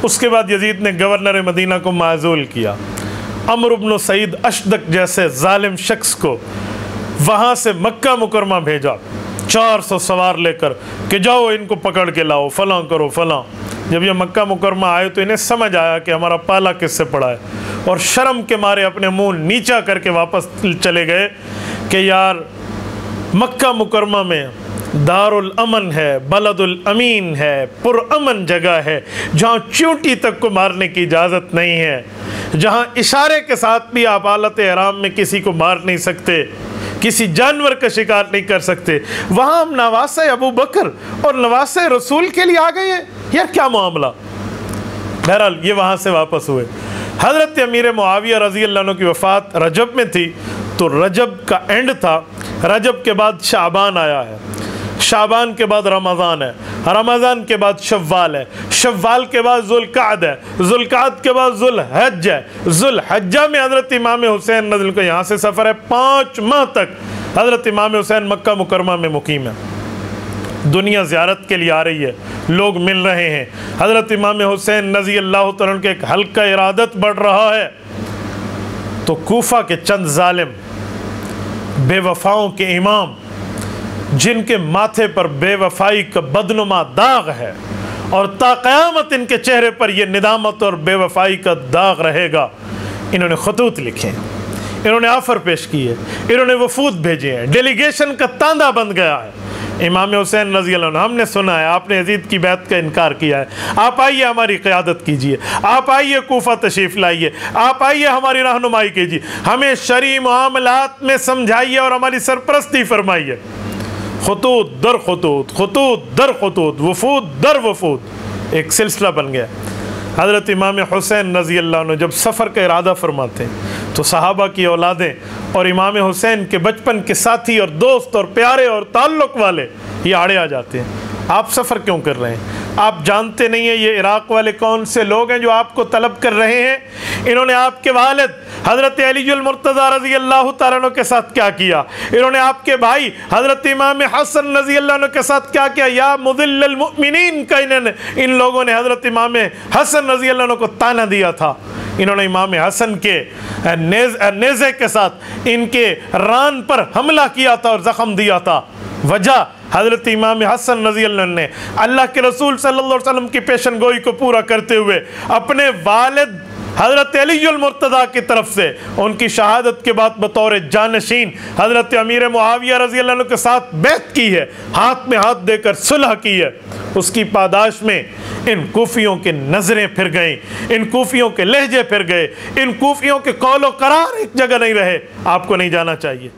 उसके बाद यजीद ने गवर्नर मदीना को माज़ूल किया। अम्र इब्न सईद अशदक जैसे जालिम शख्स को वहाँ से मक्का मुकरमा भेजा 400 सवार लेकर कि जाओ इनको पकड़ के लाओ, फलां करो फलां। जब ये मक्का मुकरमा आए तो इन्हें समझ आया कि हमारा पाला किससे पड़ा है, और शर्म के मारे अपने मुंह नीचा करके वापस चले गए कि यार मक्का मुकरमा में दारुल अमन है, बलदुल अमीन है, पुरअमन जगह है, जहाँ चींटी तक को मारने की इजाज़त नहीं है, जहाँ इशारे के साथ भी आप हालत एहराम में किसी को मार नहीं सकते, किसी जानवर का शिकार नहीं कर सकते, वहाँ हम नवासे अबू बकर और नवासे रसूल के लिए आ गए हैं। यार क्या मामला। बहरहाल ये वहाँ से वापस हुए। हज़रत अमीर मुआविया रज़ी अल्लाह अन्हु की वफ़ात रजब में थी, तो रजब का एंड था। रजब के बाद शाबान आया है, शाबान के बाद रमज़ान है, रमज़ान के बाद शव्वाल है, शव्वाल के बाद ज़ुल्क़अद है, ज़ुल्क़अद के बाद ज़ुल्हज्ज है, ज़ुल्हज्जा में हज़रत इमाम हुसैन रज़ी को यहाँ से सफ़र है। 5 माह तक हज़रत इमाम हुसैन मक्का मुकरमा में मुकीम है। दुनिया ज़ियारत के लिए आ रही है, लोग मिल रहे हैं। हज़रत इमाम हुसैन रज़ी अल्लाह तआला के एक हल्का इरादत बढ़ रहा है, तो कूफा के चंद जालिम बेवफाओं के इमाम, जिनके माथे पर बेवफाई का बदनुमा दाग है और ता क़यामत इनके चेहरे पर यह निदामत और बेवफाई का दाग रहेगा, इन्होंने खतूत लिखे हैं, इन्होंने ऑफ़र पेश किए, इन्होंने वफूद भेजे हैं, डेलीगेशन का तांदा बन गया है। इमाम हुसैन रज़ी अल्लाह अन्हु, हमने सुना है आपने यजीद की बैत का इनकार किया है, आप आइए हमारी क़यादत कीजिए, आप आइए कूफा तशरीफ़ लाइए, आप आइए हमारी रहनुमाई कीजिए, हमें शरई मामलात में समझाइए और हमारी सरपरस्ती फरमाइए। खतूत दर खतूत, खतूत दर खतूत, वफूद दर वफूद, एक सिलसिला बन गया। हज़रत इमाम हुसैन रज़ी अल्लाह अन्हु जब सफ़र का इरादा फरमाते हैं तो सहाबा की औलादें और इमाम हुसैन के बचपन के साथी और दोस्त और प्यारे और ताल्लुक़ वाले ये आड़े आ जाते हैं, आप सफ़र क्यों कर रहे हैं, आप जानते नहीं हैं ये इराक़ वाले कौन से लोग हैं जो आपको तलब कर रहे हैं। इन्होंने आपके वालिद हज़रत अलीजुल मुर्तज़ा रज़ी अल्लाह तआला अन्हु के साथ क्या किया, इन्होंने आपके भाई हज़रत इमाम हसन रज़ी अल्लाह अन्हु के साथ क्या किया। या मुज़िल्लिल मुमिनीन का इन लोगों ने हज़रत इमाम हसन रज़ी अल्लाह अन्हु को ताना दिया था। इन्होंने इमाम हसन के नेज़े के साथ इनके रान पर हमला किया था और ज़ख़म दिया था। वजह हज़रत इमाम हसन रज़ी अल्लाह ने अल्लाह के रसूल सल्लल्लाहु अलैहि वसल्लम की पेशन गोई को पूरा करते हुए अपने वालिद हज़रत अलीजुल मुर्तज़ा की तरफ से उनकी शहादत के बाद बतौर जानशीन हज़रत अमीर मुआविया रज़ी अल्लाह अन्हु के साथ बैत की है, हाथ में हाथ देकर सुलह की है। उसकी पादाश में इन कूफियों के नज़रें फिर गईं, इन कूफियों के लहजे फिर गए, इन कूफियों के कौलो करार एक जगह नहीं रहे। आपको नहीं जाना चाहिए।